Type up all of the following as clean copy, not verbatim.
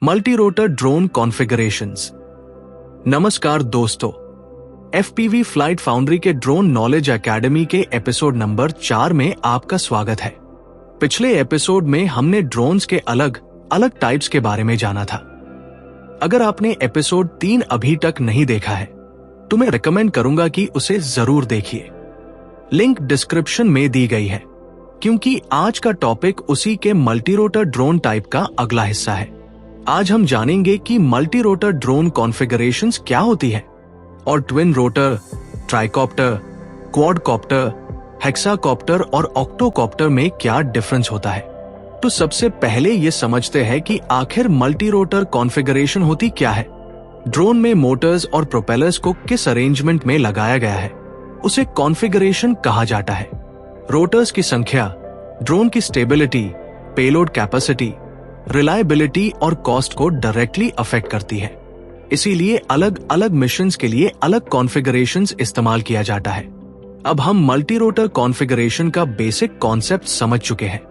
Multi rotor drone configurations. नमस्कार दोस्तों, FPV flight foundry के ड्रोन नॉलेज एकेडमी के एपिसोड नंबर 4 में आपका स्वागत है। पिछले एपिसोड में हमने ड्रोन्स के अलग अलग टाइप्स के बारे में जाना था। अगर आपने एपिसोड 3 अभी तक नहीं देखा है तो मैं रिकमेंड करूंगा कि उसे जरूर देखिए। लिंक डिस्क्रिप्शन में दी गई है, क्योंकि आज का टॉपिक उसी के मल्टी रोटर ड्रोन टाइप का अगला हिस्सा है। आज हम जानेंगे कि मल्टी रोटर ड्रोन कॉन्फ़िगरेशंस क्या होती है और ट्विन रोटर, ट्राइकॉप्टर, क्वाडकॉप्टर, हेक्साकॉप्टर और ऑक्टोकॉप्टर में क्या डिफरेंस होता है। तो सबसे पहले ये समझते हैं कि आखिर मल्टी रोटर कॉन्फ़िगरेशन होती क्या है। ड्रोन में मोटर्स और प्रोपेलर्स को किस अरेंजमेंट में लगाया गया है उसे कॉन्फ़िगरेशन कहा जाता है। रोटर्स की संख्या ड्रोन की स्टेबिलिटी, पेलोड कैपेसिटी, रिलायबिलिटी और कॉस्ट को डायरेक्टली अफेक्ट करती है। इसीलिए अलग अलग मिशंस के लिए अलग कॉन्फ़िगरेशंस इस्तेमाल किया जाता है। अब हम मल्टी रोटर कॉन्फ़िगरेशन का बेसिक कॉन्सेप्ट समझ चुके हैं,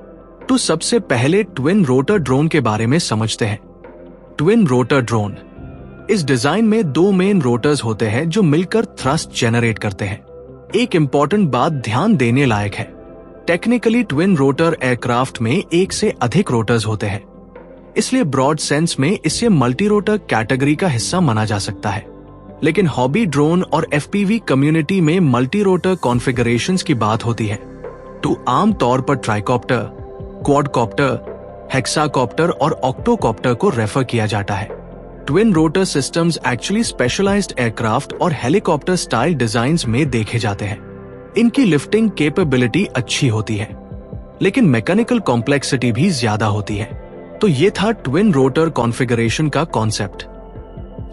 तो सबसे पहले ट्विन रोटर ड्रोन के बारे में समझते हैं। ट्विन रोटर ड्रोन, इस डिजाइन में 2 मेन रोटर्स होते हैं जो मिलकर थ्रस्ट जनरेट करते हैं। एक इंपॉर्टेंट बात ध्यान देने लायक है, टेक्निकली ट्विन रोटर एयरक्राफ्ट में एक से अधिक रोटर्स होते हैं, इसलिए ब्रॉड सेंस में इसे मल्टी रोटर कैटेगरी का हिस्सा माना जा सकता है। लेकिन हॉबी ड्रोन और एफपीवी कम्युनिटी में मल्टी रोटर कॉन्फ़िगरेशंस की बात होती है तो आम तौर पर ट्राइकॉप्टर, क्वाडकॉप्टर, हेक्साकॉप्टर और ऑक्टोकॉप्टर को रेफर किया जाता है। Twin rotor systems actually specialised aircraft और हेलीकॉप्टर स्टाइल डिजाइन्स में देखे जाते हैं। इनकी लिफ्टिंग कैपेबिलिटी अच्छी होती है, लेकिन मैकेनिकल कॉम्प्लेक्सिटी भी ज्यादा होती है। तो ये था ट्विन रोटर कॉन्फ़िगरेशन का कॉन्सेप्ट।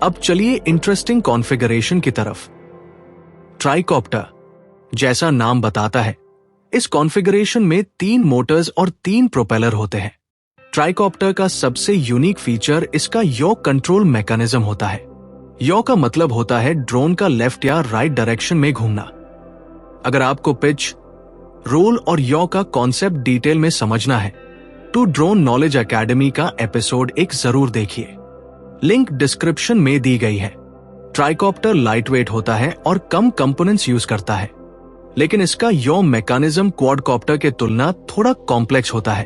अब चलिए इंटरेस्टिंग कॉन्फ़िगरेशन की तरफ। ट्राइकॉप्टर, जैसा नाम बताता है, इस कॉन्फ़िगरेशन में 3 मोटर्स और 3 प्रोपेलर होते हैं। ट्राइकॉप्टर का सबसे यूनिक फीचर इसका यॉ कंट्रोल मैकेनिज्म होता है। यॉ का मतलब होता है ड्रोन का लेफ्ट या राइट डायरेक्शन में घूमना। अगर आपको पिच, रोल और यॉ का कॉन्सेप्ट डिटेल में समझना है तो ड्रोन नॉलेज एकेडमी का एपिसोड 1 जरूर देखिए, लिंक डिस्क्रिप्शन में दी गई है। ट्राइकॉप्टर लाइटवेट होता है और कम कंपोनेंट्स यूज करता है, लेकिन इसका यॉ मैकेनिज्म क्वाडकॉप्टर के तुलना थोड़ा कॉम्प्लेक्स होता है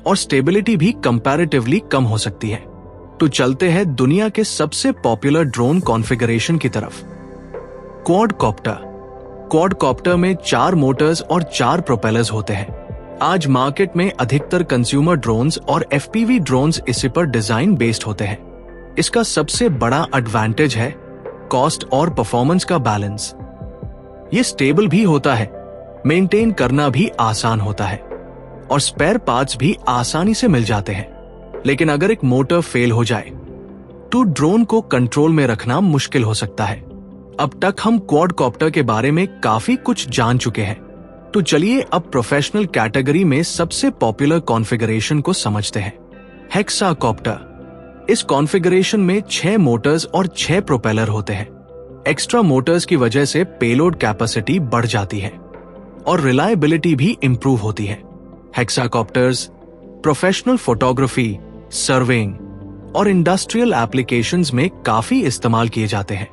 और स्टेबिलिटी भी कंपैरेटिवली कम हो सकती है। तो चलते हैं दुनिया के सबसे पॉपुलर ड्रोन कॉन्फ़िगरेशन की तरफ। क्वाडकॉप्टर। क्वाडकॉप्टर में 4 मोटर्स और 4 प्रोपेलर्स होते हैं। आज मार्केट में अधिकतर कंज्यूमर ड्रोन्स और एफपीवी ड्रोन्स इसी पर डिजाइन बेस्ड होते हैं। इसका सबसे बड़ा एडवांटेज है कॉस्ट और परफॉर्मेंस का बैलेंस। ये स्टेबल भी होता है, मेंटेन करना भी आसान होता है और स्पेयर पार्ट्स भी आसानी से मिल जाते हैं। लेकिन अगर एक मोटर फेल हो जाए तो ड्रोन को कंट्रोल में रखना मुश्किल हो सकता है। अब तक हम क्वाडकॉप्टर के बारे में काफी कुछ जान चुके हैं, तो चलिए अब प्रोफेशनल कैटेगरी में सबसे पॉपुलर कॉन्फ़िगरेशन को समझते हैं। हेक्साकॉप्टर। इस कॉन्फ़िगरेशन में 6 मोटर्स और 6 प्रोपेलर होते हैं। एक्स्ट्रा मोटर्स की वजह से पेलोड कैपेसिटी बढ़ जाती है और रिलायबिलिटी भी इंप्रूव होती है। हेक्साकॉप्टर्स प्रोफेशनल फोटोग्राफी, सर्वेइंग और इंडस्ट्रियल एप्लीकेशंस में काफी इस्तेमाल किए जाते हैं।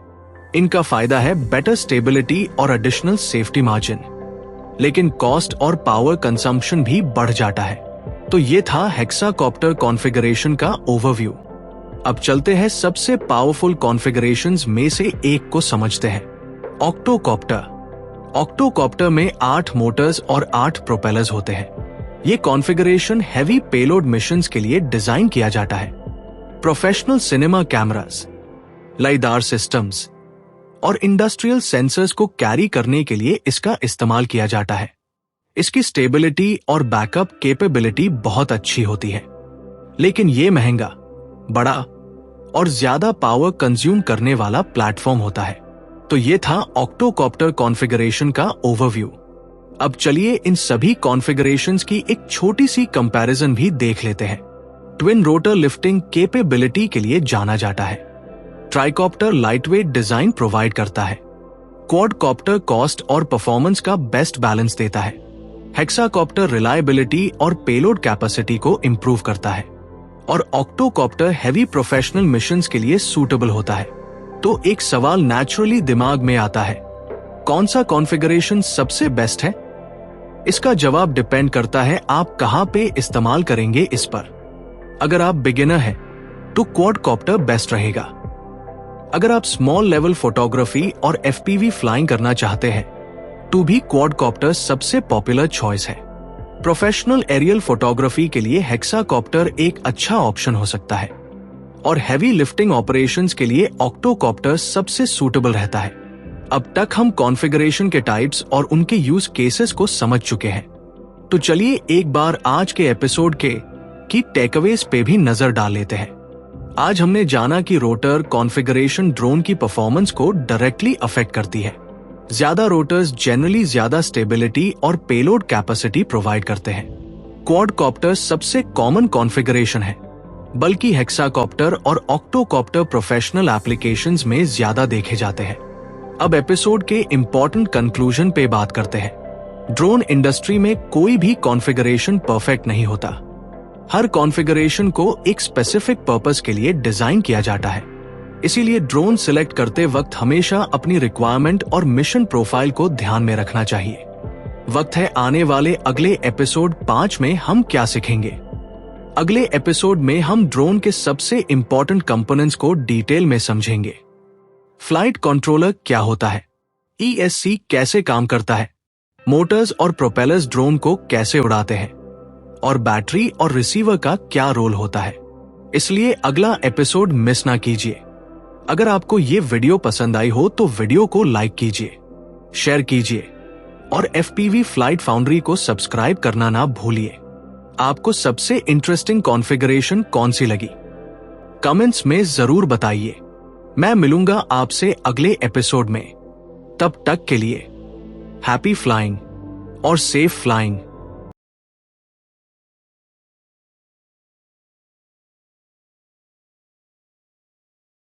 इनका फायदा है बेटर स्टेबिलिटी और एडिशनल सेफ्टी मार्जिन, लेकिन कॉस्ट और पावर कंजम्पशन भी बढ़ जाता है। तो ये था हेक्साकॉप्टर कॉन्फ़िगरेशन का ओवरव्यू। अब चलते हैं सबसे पावरफुल कॉन्फ़िगरेशंस में से एक को समझते हैं, ऑक्टोकॉप्टर। ऑक्टोकॉप्टर में 8 मोटर्स और 8 प्रोपेलर्स होते हैं। ये कॉन्फ़िगरेशन हैवी पेलोड मिशंस के लिए डिजाइन किया जाता है। Professional cinema cameras, lidar systems और इंडस्ट्रियल सेंसर्स को कैरी करने के लिए इसका इस्तेमाल किया जाता है। इसकी स्टेबिलिटी और बैकअप कैपेबिलिटी बहुत अच्छी होती है, लेकिन ये महंगा, बड़ा और ज्यादा पावर कंज्यूम करने वाला प्लेटफॉर्म होता है। तो ये था ऑक्टोकॉप्टर कॉन्फ़िगरेशन का ओवरव्यू। अब चलिए इन सभी कॉन्फ़िगरेशंस की एक छोटी सी कंपैरिजन भी देख लेते हैं। ट्विन रोटर लिफ्टिंग कैपेबिलिटी के लिए जाना जाता है। ट्राइकॉप्टर लाइटवेट डिजाइन प्रोवाइड करता है। क्वाडकॉप्टर कॉस्ट और परफॉर्मेंस का बेस्ट बैलेंस देता है। हेक्साकॉप्टर रिलायबिलिटी और पेलोड कैपेसिटी को इंप्रूव करता है और ऑक्टोकॉप्टर हैवी प्रोफेशनल मिशंस के लिए सूटेबल होता है। तो एक सवाल नेचुरली दिमाग में आता है, कौन सा कॉन्फ़िगरेशन सबसे बेस्ट है? इसका जवाब डिपेंड करता है आप कहां पे इस्तेमाल करेंगे इस पर। अगर आप बिगिनर हैं तो क्वाडकॉप्टर बेस्ट रहेगा। अगर आप स्मॉल लेवल फोटोग्राफी और एफपीवी फ्लाइंग करना चाहते हैं तो भी क्वाडकॉप्टर सबसे पॉपुलर चॉइस है। प्रोफेशनल एरियल फोटोग्राफी के लिए हेक्साकॉप्टर एक अच्छा ऑप्शन हो सकता है और हैवी लिफ्टिंग ऑपरेशंस के लिए ऑक्टोकॉप्टर सबसे सूटेबल रहता है। अब तक हम कॉन्फ़िगरेशन के टाइप्स और उनके यूज केसेस को समझ चुके हैं, तो चलिए एक बार आज के एपिसोड की टेकअवेज पे भी नजर डाल लेते हैं। आज हमने जाना कि रोटर कॉन्फ़िगरेशन ड्रोन की परफॉर्मेंस को डायरेक्टली अफेक्ट करती है। ज्यादा रोटर्स जनरली ज्यादा स्टेबिलिटी और पेलोड कैपेसिटी प्रोवाइड करते हैं। क्वाडकॉप्टर सबसे कॉमन कॉन्फ़िगरेशन है, बल्कि हेक्साकॉप्टर और ऑक्टोकॉप्टर प्रोफेशनल एप्लीकेशंस में ज्यादा देखे जाते हैं। अब एपिसोड के इंपॉर्टेंट कंक्लूजन पे बात करते हैं। ड्रोन इंडस्ट्री में कोई भी कॉन्फ़िगरेशन परफेक्ट नहीं होता। हर कॉन्फ़िगरेशन को एक स्पेसिफिक पर्पस के लिए डिजाइन किया जाता है। इसीलिए ड्रोन सिलेक्ट करते वक्त हमेशा अपनी रिक्वायरमेंट और मिशन प्रोफाइल को ध्यान में रखना चाहिए। वक्त है आने वाले अगले एपिसोड 5 में हम क्या सीखेंगे। अगले एपिसोड में हम ड्रोन के सबसे इंपॉर्टेंट कंपोनेंट्स को डिटेल में समझेंगे। फ्लाइट कंट्रोलर क्या होता है, ESC कैसे काम करता है, मोटर्स और प्रोपेलर्स ड्रोन को कैसे उड़ाते हैं, और बैटरी और रिसीवर का क्या रोल होता है। इसलिए अगला एपिसोड मिस ना कीजिए। अगर आपको ये वीडियो पसंद आई हो तो वीडियो को लाइक कीजिए, शेयर कीजिए और FPV फ्लाइट फाउंड्री को सब्सक्राइब करना ना भूलिए। आपको सबसे इंटरेस्टिंग कॉन्फ़िगरेशन कौन सी लगी, कमेंट्स में जरूर बताइए। मैं मिलूंगा आपसे अगले एपिसोड में। तब तक के लिए हैप्पी फ्लाइंग और सेफ फ्लाइंग।